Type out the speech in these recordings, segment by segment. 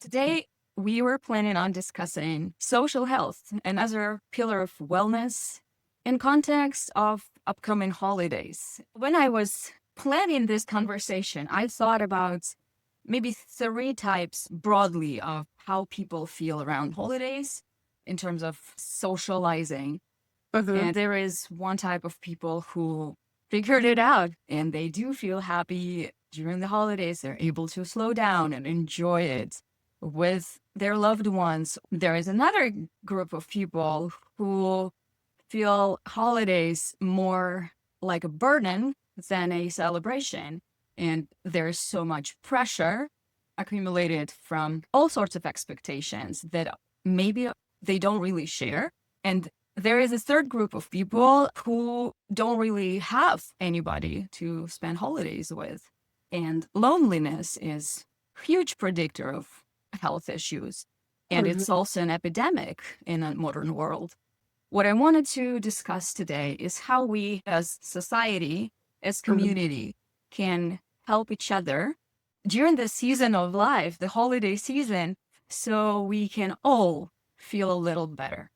Today, we were planning on discussing social health, another pillar of wellness in context of upcoming holidays. When I was planning this conversation, I thought about maybe three types broadly of how people feel around holidays in terms of socializing. Mhm. And there is one type of people who figured it out and they do feel happy during the holidays. They're able to slow down and enjoy it with their loved ones. There is another group of people who feel holidays more like a burden than a celebration. And there's so much pressure accumulated from all sorts of expectations that maybe they don't really share. And there is a third group of people who don't really have anybody to spend holidays with. And loneliness is a huge predictor of health issues. And Mhm. it's also an epidemic in a modern world. What I wanted to discuss today is how we as society, as Mhm. community, can help each other during the season of life, the holiday season, so we can all feel a little better.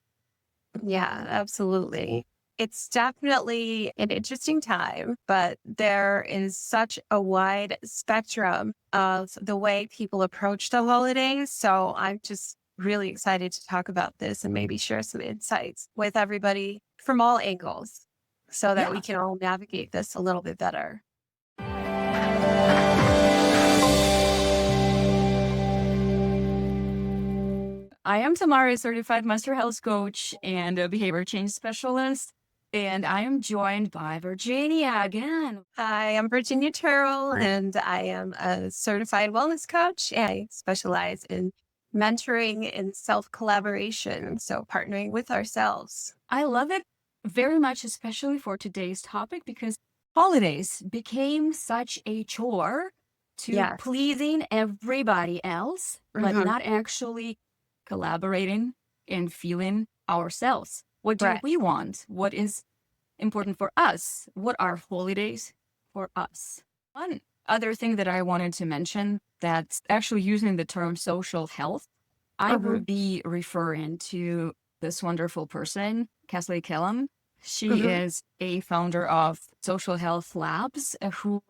Yeah, absolutely. It's definitely an interesting time, but there is such a wide spectrum of the way people approach the holidays. So I'm just really excited to talk about this and maybe share some insights with everybody from all angles so that we Yeah. can all navigate this a little bit better. I am Tamara, a certified master health coach and a behavior change specialist. And I am joined by Virginia again. Hi, I'm Virginia Terrill, and I am a certified wellness coach. I specialize in mentoring and self collaboration, so partnering with ourselves. I love it very much, especially for today's topic, because holidays became such a chore to Yes. pleasing everybody else, but Hmm. not actually collaborating and feeling ourselves. What do Right. we want? What is important for us? What are holidays for us? One other thing that I wanted to mention that's actually using the term social health, I Hmm. would be referring to this wonderful person, Kathleen Kellum. She Hmm. is a founder of Social Health Labs who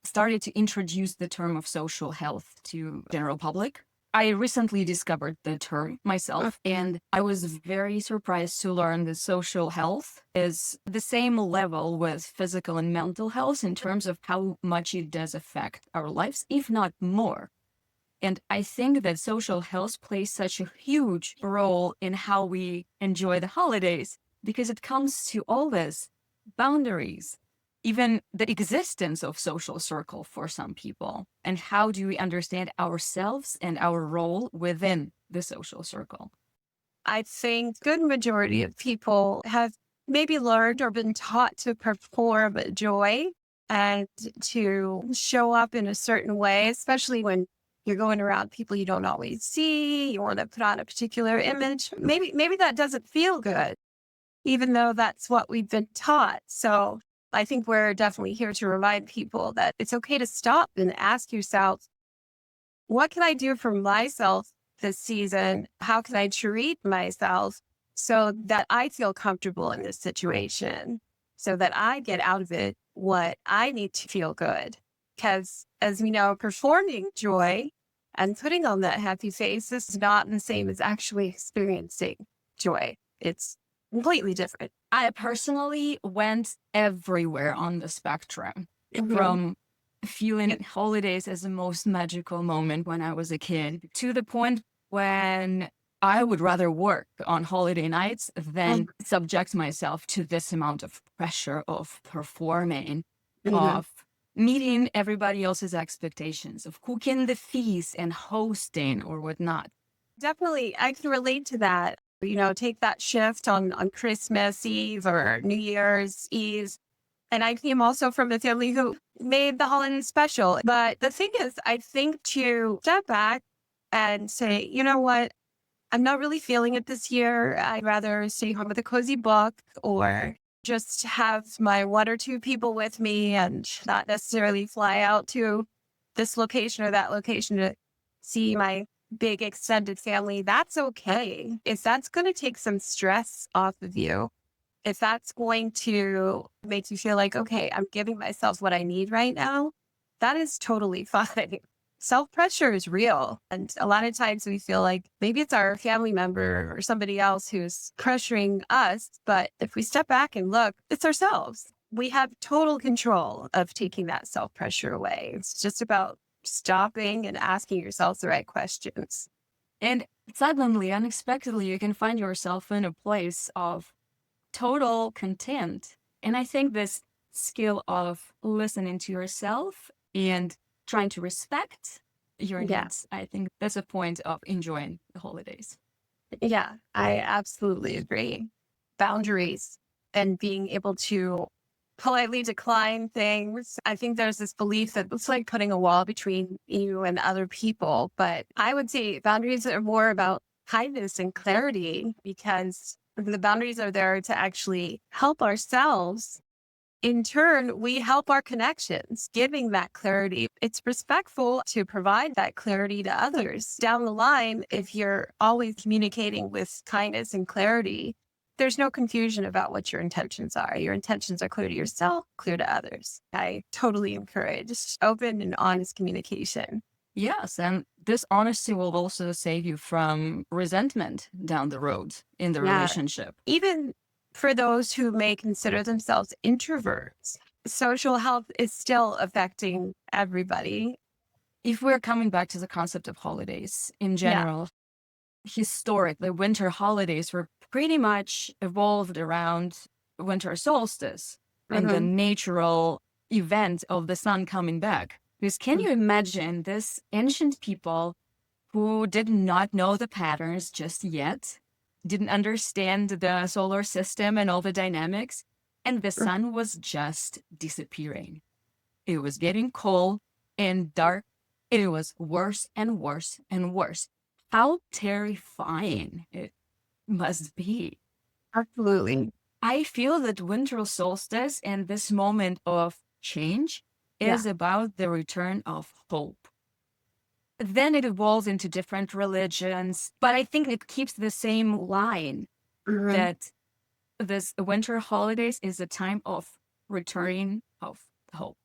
started to introduce the term of social health to general public. I recently discovered the term myself, and I was very surprised to learn that social health is the same level with physical and mental health in terms of how much it does affect our lives, if not more. And I think that social health plays such a huge role in how we enjoy the holidays because it comes to all this boundaries, even the existence of social circle for some people. And how do we understand ourselves and our role within the social circle? I think good majority of people have maybe learned or been taught to perform joy and to show up in a certain way, especially when you're going around people you don't always see. You want to put on a particular image. Maybe that doesn't feel good, even though that's what we've been taught. So I think we're definitely here to remind people that it's okay to stop and ask yourself, what can I do for myself this season? How can I treat myself so that I feel comfortable in this situation, so that I get out of it what I need to feel good? Because as we know, performing joy and putting on that happy face is not the same as actually experiencing joy. It's completely different. I personally went everywhere on the spectrum Mhm. from feeling holidays as the most magical moment when I was a kid to the point when I would rather work on holiday nights than subject myself to this amount of pressure of performing, Mhm. of meeting everybody else's expectations, of cooking the feast and hosting or whatnot. Definitely, I can relate to that. Take that shift on Christmas Eve or New Year's Eve. And I came also from a family who made the holiday special. But the thing is, I think to step back and say, you know what? I'm not really feeling it this year. I'd rather stay home with a cozy book or just have my one or two people with me and not necessarily fly out to this location or that location to see my big extended family, that's okay. If that's going to take some stress off of you, if that's going to make you feel like, okay, I'm giving myself what I need right now, that is totally fine. Self pressure is real. And a lot of times we feel like maybe it's our family member or somebody else who's pressuring us. But if we step back and look, it's ourselves. We have total control of taking that self pressure away. It's just about stopping and asking yourself the right questions. And suddenly, unexpectedly, you can find yourself in a place of total content. And I think this skill of listening to yourself and trying to respect your Yeah. needs, I think that's a point of enjoying the holidays. Yeah, I absolutely agree. Boundaries and being able to politely decline things. I think there's this belief that it's like putting a wall between you and other people. But I would say boundaries are more about kindness and clarity because the boundaries are there to actually help ourselves. In turn, we help our connections, giving that clarity. It's respectful to provide that clarity to others. Down the line, if you're always communicating with kindness and clarity, there's no confusion about what your intentions are. Your intentions are clear to yourself, clear to others. I totally encourage open and honest communication. Yes, and this honesty will also save you from resentment down the road in the Yeah. relationship. Even for those who may consider themselves introverts, social health is still affecting everybody. If we're coming back to the concept of holidays in Yeah. general, historic, the winter holidays were pretty much evolved around winter solstice and the Mhm. natural event of the sun coming back. Because can you imagine this ancient people who did not know the patterns just yet, didn't understand the solar system and all the dynamics, and the sun was just disappearing. It was getting cold and dark. It was worse and worse and worse. How terrifying it must be. Absolutely. I feel that winter solstice and this moment of change Yeah. is about the return of hope. Then it evolves into different religions, but I think it keeps the same line Mhm. that this winter holidays is a time of returning of hope.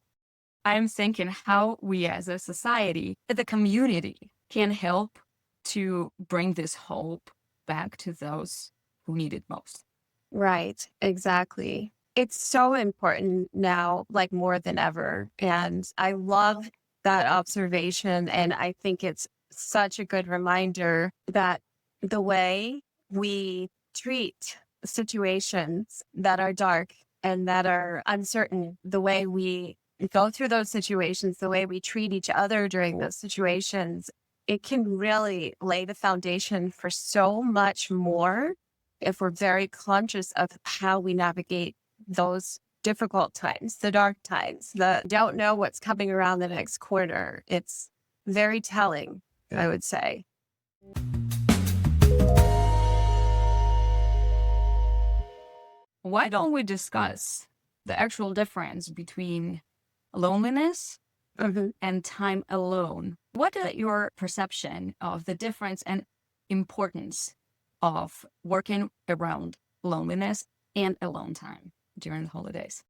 I'm thinking how we as a society, the community, can help to bring this hope back to those who need it most. Right. Exactly. It's so important now, like more than ever. And I love that observation. And I think it's such a good reminder that the way we treat situations that are dark and that are uncertain, the way we go through those situations, the way we treat each other during those situations, it can really lay the foundation for so much more if we're very conscious of how we navigate those difficult times, the dark times, the don't know what's coming around the next corner. It's very telling, I would say. Why don't we discuss the actual difference between loneliness Mhm. and time alone? What is your perception of the difference and importance of working around loneliness and alone time during the holidays?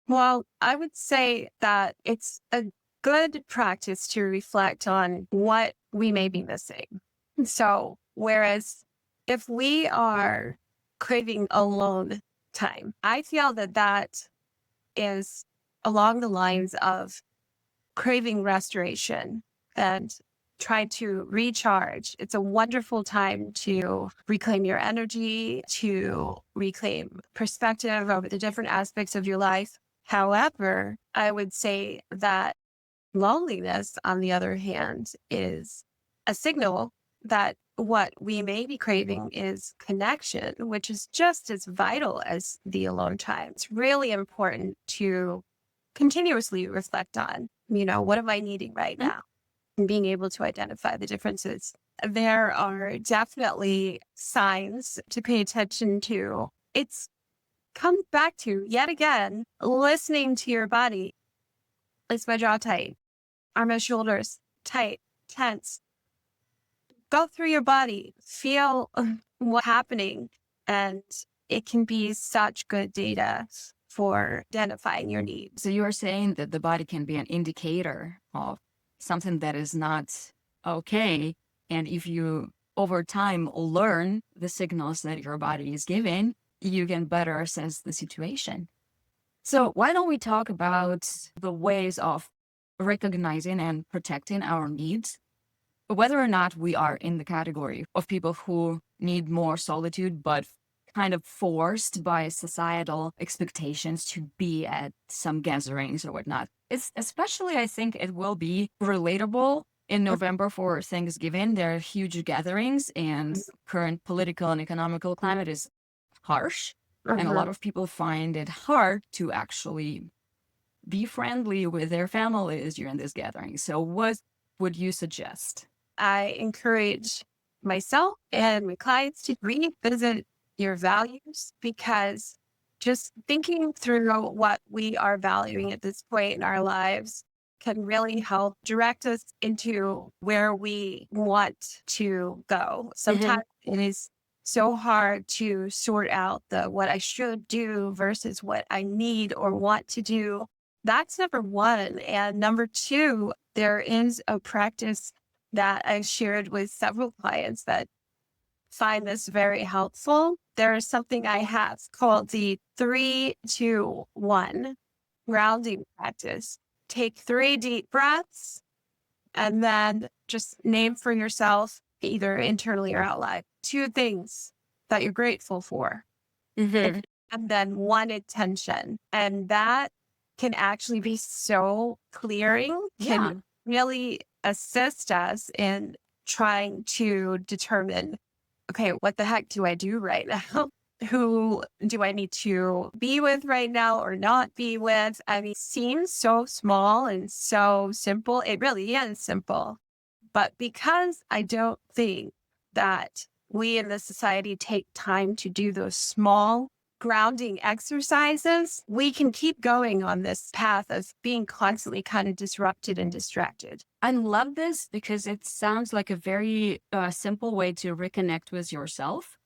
Well, I would say that it's a good practice to reflect on what we may be missing. So, whereas if we are craving alone time, I feel that that is along the lines of craving restoration and try to recharge. It's a wonderful time to reclaim your energy, to reclaim perspective over the different aspects of your life. However, I would say that loneliness, on the other hand, is a signal that what we may be craving is connection, which is just as vital as the alone time. It's really important to continuously reflect on, what am I needing right Mm. now? And being able to identify the differences. There are definitely signs to pay attention to. It's comes back to, yet again, listening to your body. Is my jaw tight? Are my shoulders tight, tense? go through your body, feel what's happening. And it can be such good data for identifying your needs. So you are saying that the body can be an indicator of something that is not okay. And if you over time learn the signals that your body is giving, you can better assess the situation. So why don't we talk about the ways of recognizing and protecting our needs, whether or not we are in the category of people who need more solitude, but kind of forced by societal expectations to be at some gatherings or whatnot. It's especially, I think it will be relatable in November for Thanksgiving. There are huge gatherings and current political and economical climate is harsh. And a lot of people find it hard to actually be friendly with their families during this gathering. So what would you suggest? I encourage myself and my clients to revisit your values, because just thinking through what we are valuing at this point in our lives can really help direct us into where we want to go. Sometimes it is so hard to sort out what I should do versus what I need or want to do. That's number one. And number two, there is a practice that I've shared with several clients that find this very helpful. There is something I have called the 3-2-1 grounding practice. Take 3 deep breaths and then just name for yourself, either internally or out loud, 2 things that you're grateful for. And then 1 intention. And that can actually be so clearing, can really assist us in trying to determine, okay, what the heck do I do right now? Who do I need to be with right now or not be with? I mean, it seems so small and so simple. It really is simple. But because I don't think that we in the society take time to do those small grounding exercises, we can keep going on this path of being constantly kind of disrupted and distracted. I love this because it sounds like a very simple way to reconnect with yourself.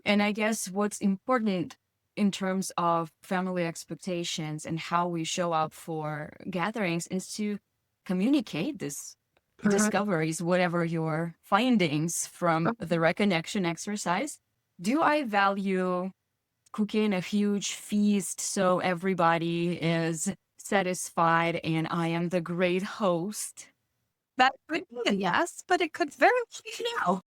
And I guess what's important in terms of family expectations and how we show up for gatherings is to communicate this discoveries, whatever your findings from the reconnection exercise. Do I value cooking a huge feast so everybody is satisfied and I am the great host? That could be a yes, but it could very much be no.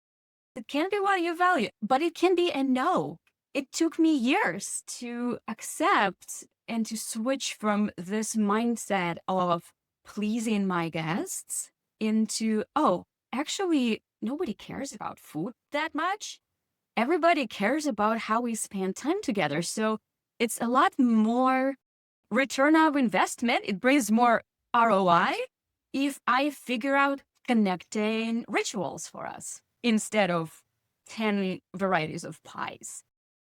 It can be what you value, but it can be a no. It took me years to accept and to switch from this mindset of pleasing my guests into, oh, actually, nobody cares about food that much. Everybody cares about how we spend time together. So it's a lot more return of investment. It brings more ROI if I figure out connecting rituals for us instead of 10 varieties of pies.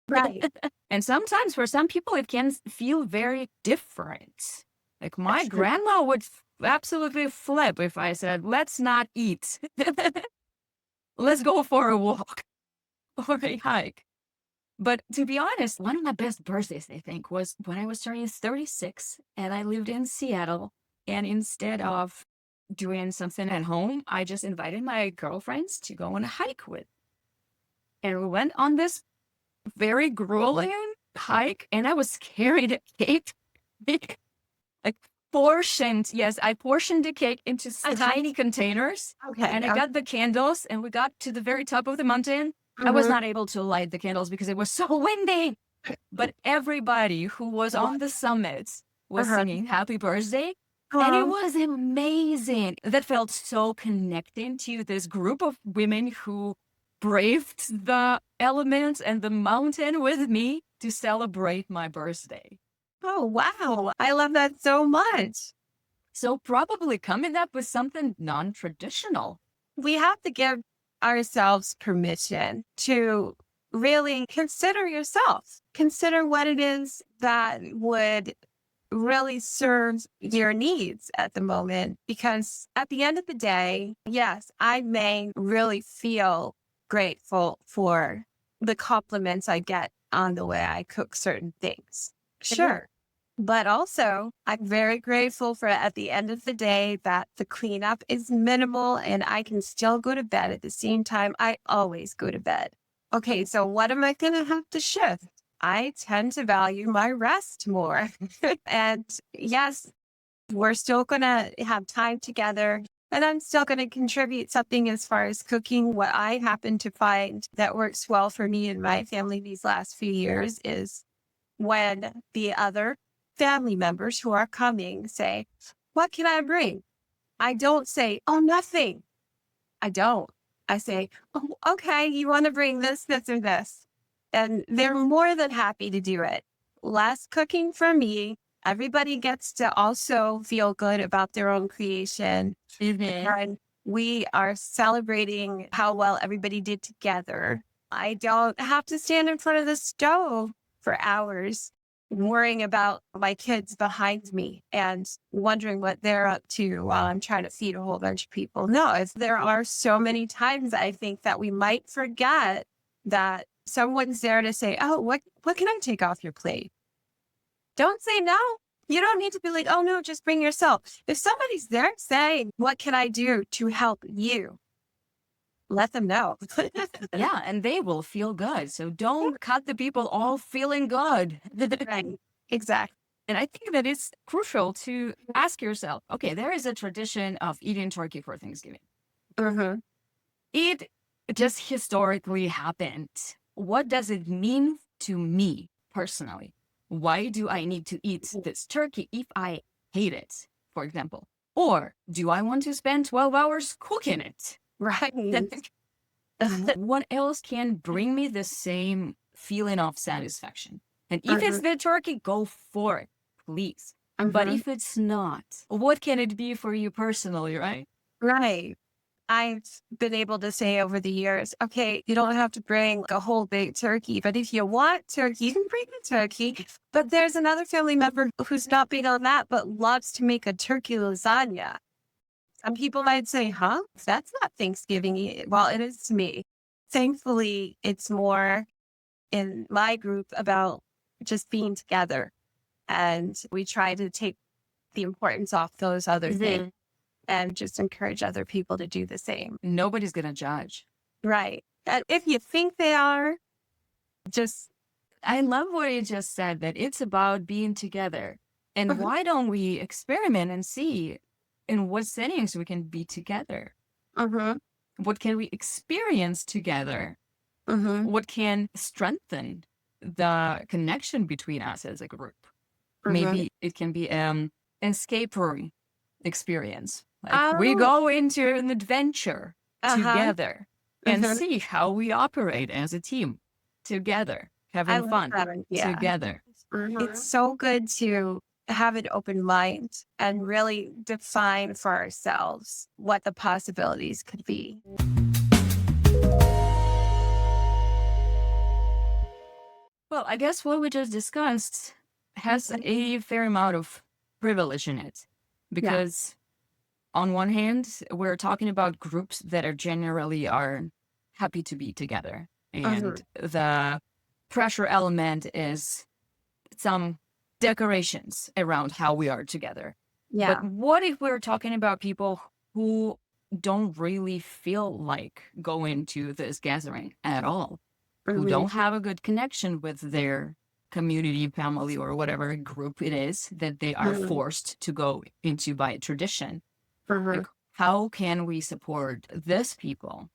Right. And sometimes for some people, it can feel very different. Like my grandma would absolutely flip if I said, let's not eat. Let's go for a walk or a hike. But to be honest, one of my best birthdays, I think, was when I was turning 36 and I lived in Seattle. And instead of doing something at home, I just invited my girlfriends to go on a hike with. And we went on this very grueling hike, and I was carrying a cake, like portioned. Yes, I portioned the cake into tiny containers. Okay. And I got the candles, and we got to the very top of the mountain. I was not able to light the candles because it was so windy. But everybody who was on the summit was singing happy birthday. And it was amazing. That felt so connecting to this group of women who braved the elements and the mountain with me to celebrate my birthday. Oh, wow. I love that so much. So probably coming up with something non-traditional. We have to give ourselves permission to really consider yourself. Consider what it is that would really serves your needs at the moment. Because at the end of the day, yes, I may really feel grateful for the compliments I get on the way I cook certain things. Sure. But also, I'm very grateful for at the end of the day that the cleanup is minimal and I can still go to bed at the same time I always go to bed. Okay, so what am I going to have to shift? I tend to value my rest more. And yes, we're still going to have time together. And I'm still going to contribute something as far as cooking. What I happen to find that works well for me and my family these last few years is when the other family members who are coming say, "What can I bring?" I don't say, "Oh, nothing." I don't. I say, "Oh, okay, you want to bring this, this, or this." And they're more than happy to do it. Less cooking for me. Everybody gets to also feel good about their own creation. And we are celebrating how well everybody did together. I don't have to stand in front of the stove for hours worrying about my kids behind me and wondering what they're up to while I'm trying to feed a whole bunch of people. No, there are so many times I think that we might forget that someone's there to say, "Oh, what can I take off your plate?" Don't say no. You don't need to be like, "Oh no, just bring yourself." If somebody's there saying, "What can I do to help you?" Let them know. Yeah, and they will feel good. So don't cut the people off feeling good. Right. Exactly. And I think that it's crucial to ask yourself, okay, there is a tradition of eating turkey for Thanksgiving. Mm-hmm. It just historically happened. What does it mean to me personally? Why do I need to eat this turkey if I hate it, for example? Or do I want to spend 12 hours cooking it? Right. What else can bring me the same feeling of satisfaction? And if it's the turkey, go for it, please. But if it's not, what can it be for you personally, right? Right. I've been able to say over the years, okay, you don't have to bring a whole big turkey, but if you want turkey, you can bring the turkey. But there's another family member who's not big on that, but loves to make a turkey lasagna. Some people might say, "Huh? That's not Thanksgiving." Well, it is to me. Thankfully, it's more in my group about just being together. And we try to take the importance off those other things and just encourage other people to do the same. Nobody's going to judge. Right. And if you think they are, just I love what you just said, that it's about being together. And why don't we experiment and see in what settings we can be together? What can we experience together? What can strengthen the connection between us as a group? Maybe it can be an escape room experience. Like we go into an adventure together and see how we operate as a team together, having fun together. It's so good to have an open mind and really define for ourselves what the possibilities could be. Well, I guess what we just discussed has a fair amount of privilege in it because on one hand, we're talking about groups that are generally are happy to be together. And the pressure element is some decorations around how we are together. Yeah. But what if we're talking about people who don't really feel like going to this gathering at all, who don't have a good connection with their community, family, or whatever group it is that they are forced to go into by tradition? Like, how can we support this people?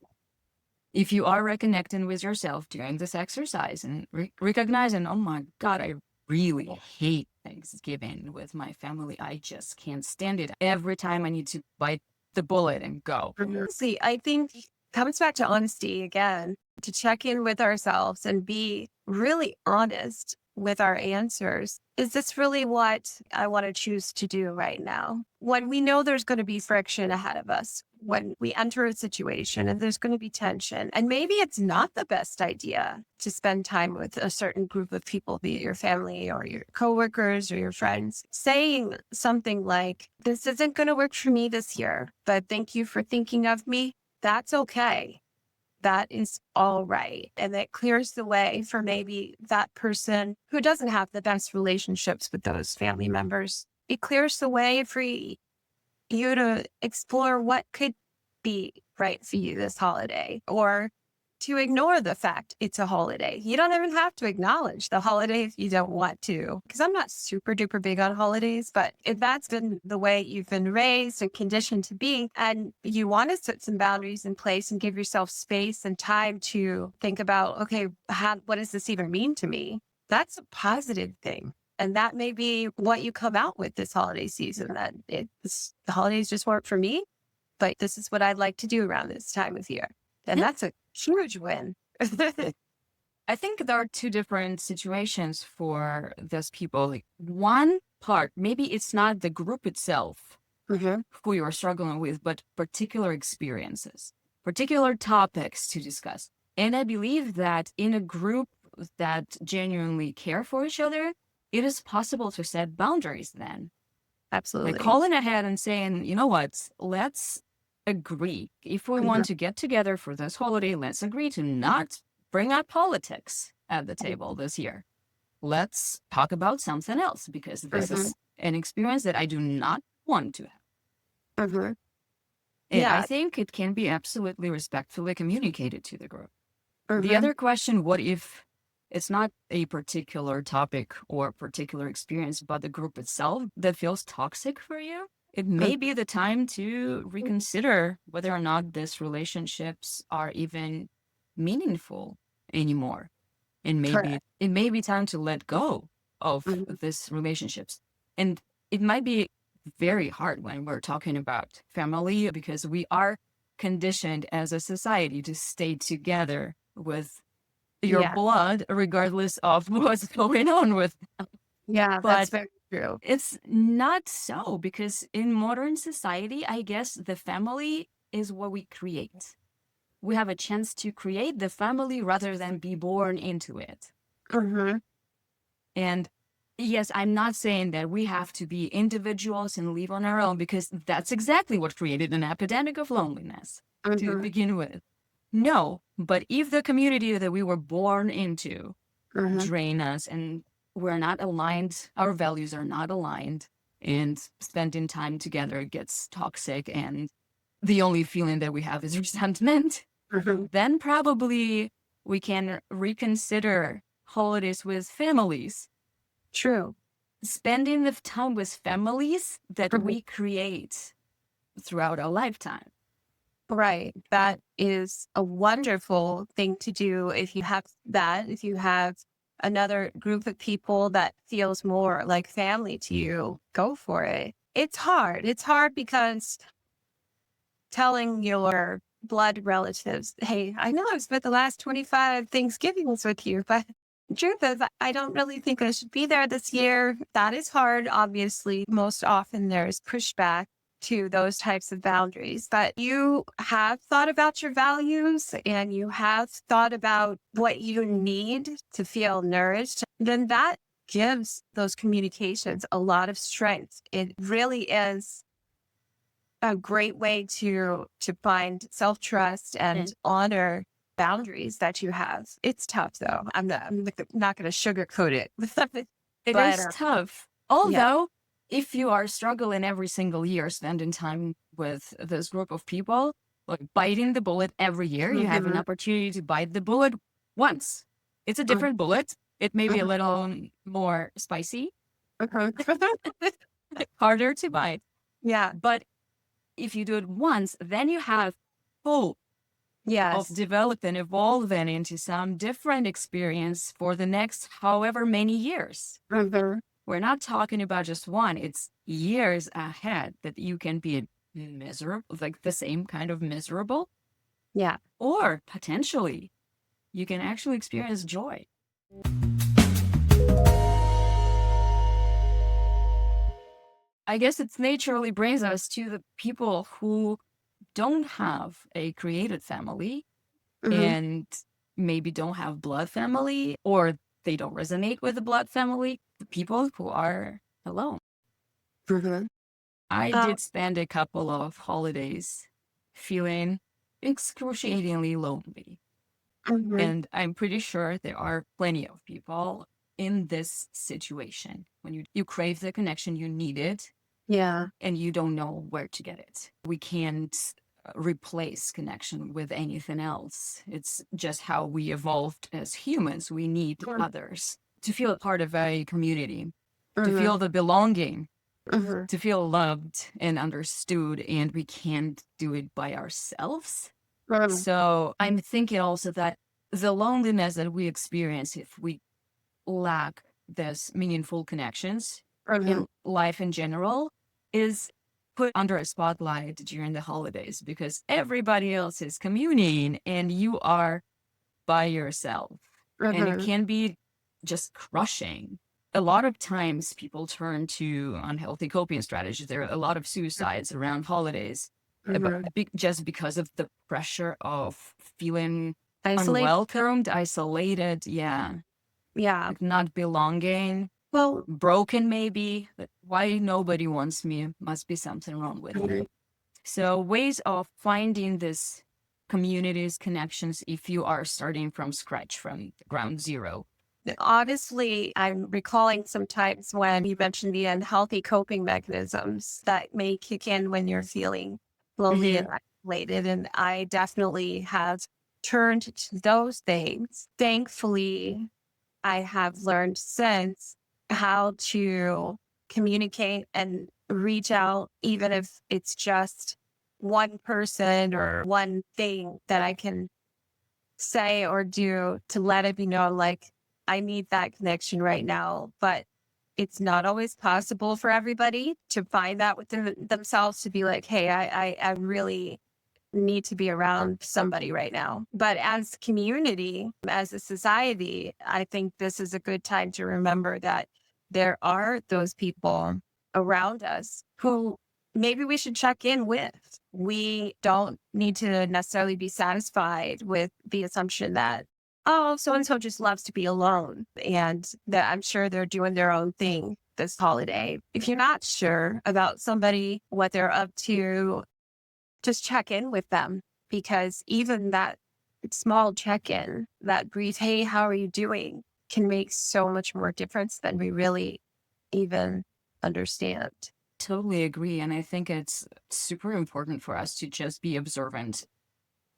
If you are reconnecting with yourself during this exercise and recognizing, oh my God, I really hate Thanksgiving with my family. I just can't stand it. Every time I need to bite the bullet and go. See, I think it comes back to honesty again, to check in with ourselves and be really honest with our answers. Is this really what I want to choose to do right now? When we know there's going to be friction ahead of us, when we enter a situation and there's going to be tension, and maybe it's not the best idea to spend time with a certain group of people, be it your family or your coworkers or your friends, saying something like, this isn't going to work for me this year, but thank you for thinking of me. That's okay. That is all right. And that clears the way for maybe that person who doesn't have the best relationships with those family members. It clears the way for you to explore what could be right for you this holiday, or to ignore the fact it's a holiday. You don't even have to acknowledge the holiday if you don't want to, because I'm not super duper big on holidays, but if that's been the way you've been raised and conditioned to be, and you want to set some boundaries in place and give yourself space and time to think about, okay, what does this even mean to me? That's a positive thing. And that may be what you come out with this holiday season, that the holidays just weren't for me, but this is what I'd like to do around this time of year. And that's a huge win. I think there are two different situations for those people. Like, one part, maybe it's not the group itself who you are struggling with, but particular experiences, particular topics to discuss. And I believe that in a group that genuinely care for each other, it is possible to set boundaries then. Absolutely. Like calling ahead and saying, you know what, let's agree. If we want to get together for this holiday, let's agree to not bring up politics at the table this year. Let's talk about something else, because this is an experience that I do not want to have. And I think it can be absolutely respectfully communicated to the group. The other question, what if it's not a particular topic or particular experience, but the group itself that feels toxic for you? It may be the time to reconsider whether or not these relationships are even meaningful anymore. And maybe it may be time to let go of these relationships. And it might be very hard when we're talking about family, because we are conditioned as a society to stay together with your blood, regardless of what's going on with them. Yeah, that's very true. It's not so, because in modern society, I guess the family is what we create. We have a chance to create the family rather than be born into it. And yes, I'm not saying that we have to be individuals and live on our own, because that's exactly what created an epidemic of loneliness to begin with. No, but if the community that we were born into drain us, and we're not aligned, our values are not aligned, and spending time together gets toxic, and the only feeling that we have is resentment, then probably we can reconsider holidays with families. True. Spending the time with families that we create throughout our lifetime. Right. That is a wonderful thing to do. If you have another group of people that feels more like family to you, go for it. It's hard. It's hard because telling your blood relatives, hey, I know I've spent the last 25 Thanksgivings with you, but the truth is, I don't really think I should be there this year. That is hard. Obviously, most often there's pushback to those types of boundaries, but you have thought about your values and you have thought about what you need to feel nourished, then that gives those communications a lot of strength. It really is a great way to find self-trust and honor boundaries that you have. It's tough though. I'm not going to sugarcoat it. It is tough. Although, if you are struggling every single year, spending time with this group of people, like biting the bullet every year, you have an opportunity to bite the bullet once. It's a different bullet. It may be a little more spicy, harder to bite. Yeah. But if you do it once, then you have hope of developing, evolving into some different experience for the next however many years. We're not talking about just one. It's years ahead that you can be miserable, like the same kind of miserable. Yeah. Or potentially, you can actually experience joy. I guess it naturally brings us to the people who don't have a created family Hmm. and maybe don't have blood family, or they don't resonate with the blood family, the people who are alone. Hmm. I did spend a couple of holidays feeling excruciatingly lonely. Hmm. And I'm pretty sure there are plenty of people in this situation when you crave the connection you needed Yeah. and you don't know where to get it. We can't replace connection with anything else. It's just how we evolved as humans. We need others to feel a part of a community, to Hmm. feel the belonging, Hmm. to feel loved and understood, and we can't do it by ourselves. Hmm. So I'm thinking also that the loneliness that we experience if we lack this meaningful connections Hmm. in life in general is put under a spotlight during the holidays because everybody else is communing and you are by yourself. And it Hmm. can be just crushing. A lot of times people turn to unhealthy coping strategies. There are a lot of suicides around holidays Hmm. just because of the pressure of feeling Isolate. unwelcomed, isolated, yeah, Yeah. like not belonging, Well, broken maybe. Why nobody wants me? Must be something wrong with me. mhm. So ways of finding this communities, connections, if you are starting from scratch, from ground zero. Honestly, I'm recalling some times when you mentioned the unhealthy coping mechanisms that may kick in when you're feeling lonely Hmm. and isolated. And I definitely have turned to those things. Thankfully, I have learned since how to communicate and reach out, even if it's just one person or one thing that I can say or do to let it be known, like, I need that connection right now. But it's not always possible for everybody to find that within themselves to be like, hey, I really need to be around somebody right now. But as community, as a society, I think this is a good time to remember that there are those people around us who maybe we should check in with. We don't need to necessarily be satisfied with the assumption that, oh, so and so just loves to be alone and that I'm sure they're doing their own thing this holiday. If you're not sure about somebody, what they're up to, just check in with them because even that small check in, that brief, hey, how are you doing, can make so much more difference than we really even understand. Totally agree. And I think it's super important for us to just be observant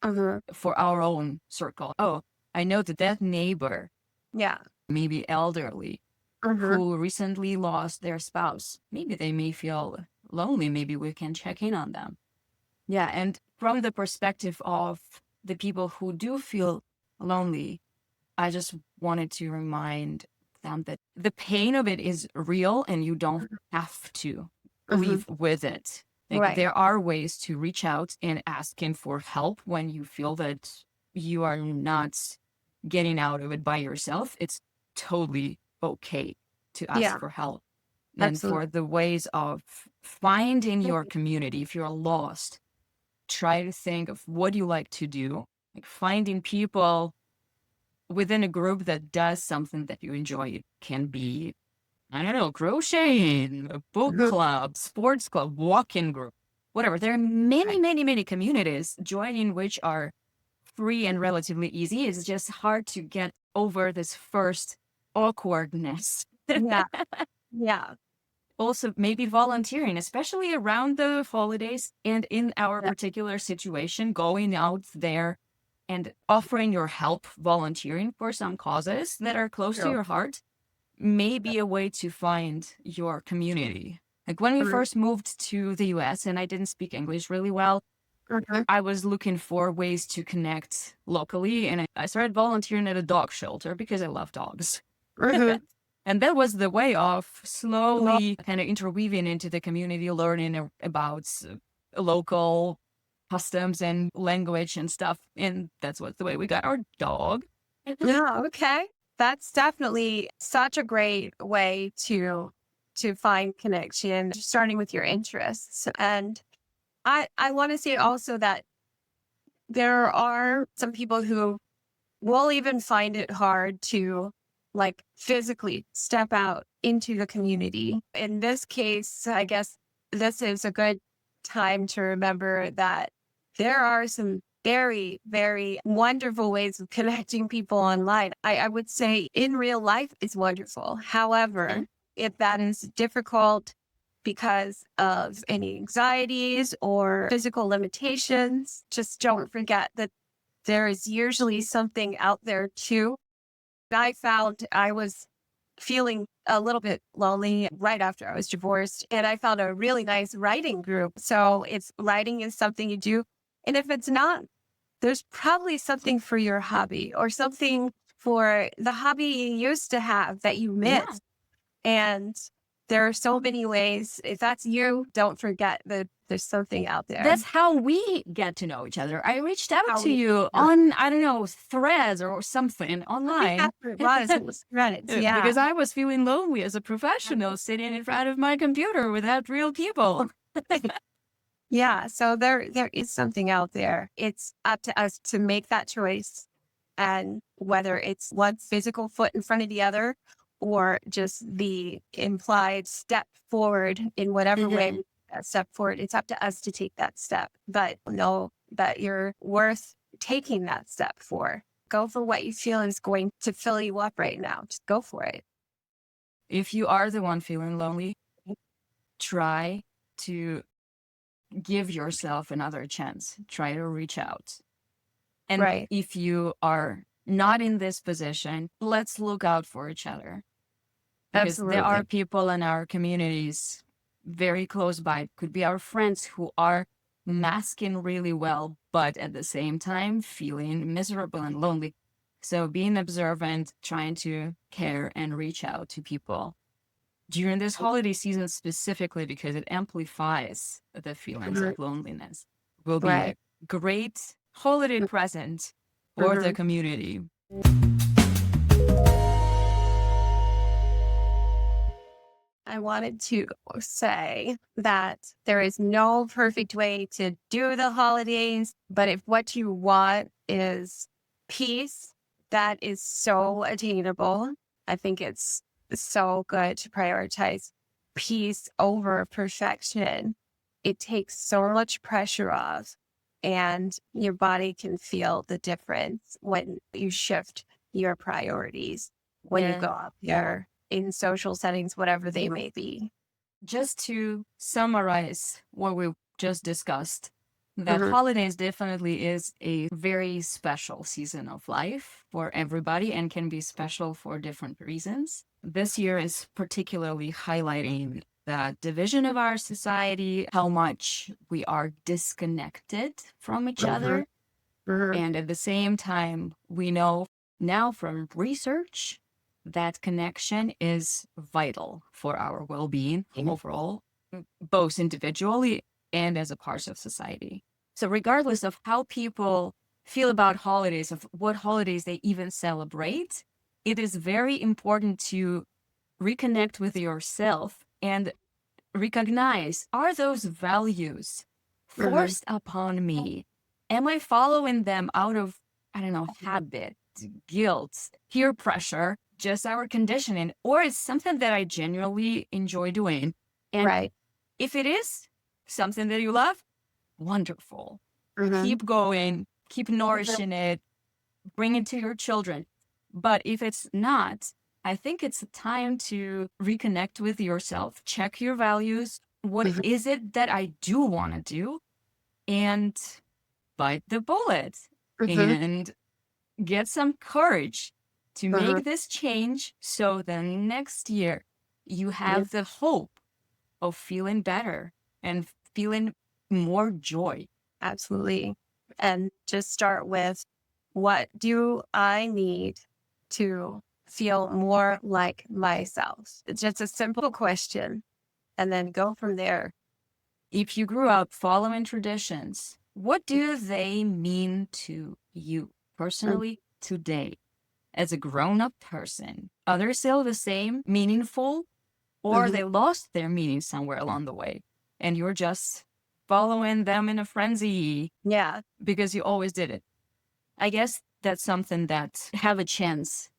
Uh-huh. for our own circle. Oh, I know that neighbor, Yeah. maybe elderly, Uh-huh. who recently lost their spouse. Maybe they may feel lonely. Maybe we can check in on them. Yeah. And from the perspective of the people who do feel lonely, I just wanted to remind them that the pain of it is real and you don't have to Uh-huh. live with it. Like Right. there are ways to reach out and asking for help when you feel that you are not getting out of it by yourself. It's totally okay to ask Yeah, for help. And absolutely. for the ways of finding your community, if you're lost, try to think of what you like to do, like finding people within a group that does something that you enjoy. It can be, I don't know, crocheting, a book Uh-huh. club, sports club, walk-in group, whatever. There are Right. many, many, many communities joining which are free and relatively easy. It's just hard to get over this first awkwardness. Yeah. Yeah. Also, maybe volunteering, especially around the holidays and in our Yeah. particular situation, going out there and offering your help, volunteering for some causes that are close to True. your heart may be a way to find your community. Like when we Uh-huh. first moved to the US and I didn't speak English really well, Uh-huh. I was looking for ways to connect locally and I started volunteering at a dog shelter because I love dogs. Uh-huh. And that was the way of Well, slowly kind of interweaving into the community, learning about local customs and language and stuff. And that's what the way we got our dog. yeah, okay. That's definitely such a great way to to find connection, starting with your interests. And I want to say also that there are some people who will even find it hard to like physically step out into the community. In this case, I guess this is a good time to remember that there are some very, very wonderful ways of connecting people online. I would say in real life is wonderful. However, if that is difficult because of any anxieties or physical limitations, just don't forget that there is usually something out there too. I found I was feeling a little bit lonely right after I was divorced, and I found a really nice writing group. So if writing is something you do, and if it's not, there's probably something for your hobby or something for the hobby you used to have that you Yeah. missed. And there are so many ways. If that's you, don't forget that there's something out there. That's how we get to know each other. I reached out How to we- you on, I don't know, Threads or something I online. think that's what it was. Reddit. Yeah. Because I was feeling lonely as a professional sitting in front of my computer without real people. Yeah, so there is something out there. It's up to us to make that choice. And whether it's one physical foot in front of the other or just the implied step forward in whatever way we take that step forward, it's up to us to take that step. But know that you're worth taking that step for. Go for what you feel is going to fill you up right now. Just go for it. If you are the one feeling lonely, try to give yourself another chance. Try to reach out. And Right. if you are not in this position, let's look out for each other. Because there are Absolutely. people in our communities very close by. It could be our friends who are masking really well, but at the same time feeling miserable and lonely. So being observant, trying to care and reach out to people during this holiday season specifically, because it amplifies the feelings of loneliness, will be a Right. great holiday present for the community. I wanted to say that there is no perfect way to do the holidays, but if what you want is peace, that is so attainable. I think it's so good to prioritize peace over perfection. It takes so much pressure off, and your body can feel the difference when you shift your priorities, when you go up there in social settings, whatever they may be. Just to summarize what we just discussed, that holidays definitely is a very special season of life for everybody and can be special for different reasons. This year is particularly highlighting the division of our society, how much we are disconnected from each other. And at the same time, we know now from research that connection is vital for our well-being overall, both individually and as a part of society. So regardless of how people feel about holidays, of what holidays they even celebrate, it is very important to reconnect with yourself and recognize, are those values forced upon me? Am I following them out of, I don't know, habit, guilt, peer pressure, just our conditioning, or is something that I genuinely enjoy doing? And Right. if it is something that you love, wonderful. Keep going, keep nourishing it, bring it to your children. But if it's not, I think it's time to reconnect with yourself, check your values. What is it that I do want to do? And bite the bullet and get some courage to make this change so then next year you have the hope of feeling better and feeling more joy. Absolutely. And just start with, what do I need to feel more like myself? It's just a simple question. And then go from there. If you grew up following traditions, what do they mean to you personally today as a grown-up person? Are they still the same, meaningful, or they lost their meaning somewhere along the way. And you're just following them in a frenzy Yeah. because you always did it. I guess that's something that have a chance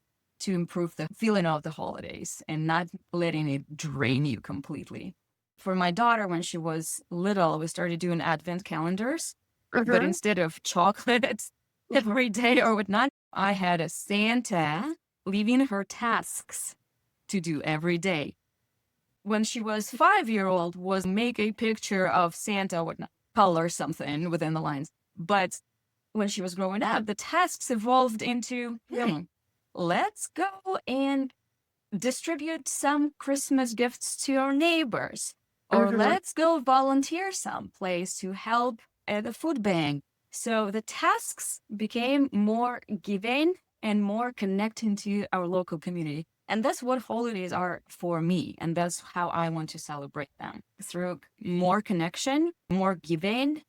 to improve the feeling of the holidays and not letting it drain you completely. For my daughter, when she was little, we started doing advent calendars, but instead of chocolates every day or whatnot, I had a Santa leaving her tasks to do every day. When she was 5-year-old, was make a picture of Santa, whatnot, color something within the lines. But when she was growing up, the tasks evolved into, let's go and distribute some Christmas gifts to our neighbors. Or let's go volunteer someplace to help at the food bank. So the tasks became more giving and more connecting to our local community. And that's what holidays are for me. And that's how I want to celebrate them, through more connection, more giving,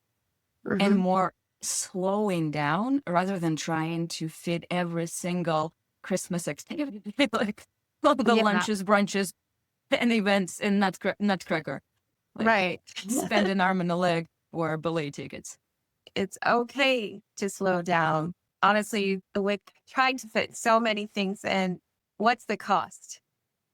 and more slowing down rather than trying to fit every single Christmas activity, like all the lunches, brunches, and events in Nutcracker. Like, Right. spend an arm and a leg for ballet tickets. It's okay to slow down. Honestly, with trying to fit so many things in, what's the cost?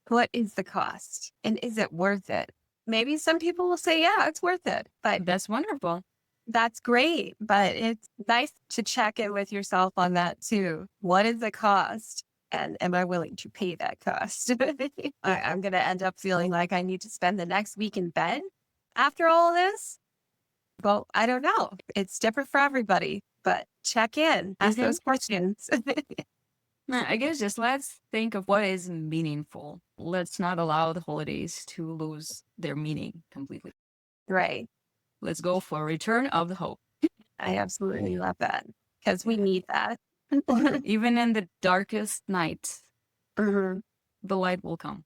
What is the cost? And is it worth it? Maybe some people will say, yeah, it's worth it. But That's wonderful. that's great. But it's nice to check in with yourself on that too. What is the cost? And am I willing to pay that cost? I'm going to end up feeling like I need to spend the next week in bed after all of this. Well, I don't know. It's different for everybody, but check in, ask those questions. I guess just let's think of what is meaningful. Let's not allow the holidays to lose their meaning completely. Right. Let's go for Return of the Hope. I absolutely love that because we need that. Even in the darkest night, the light will come.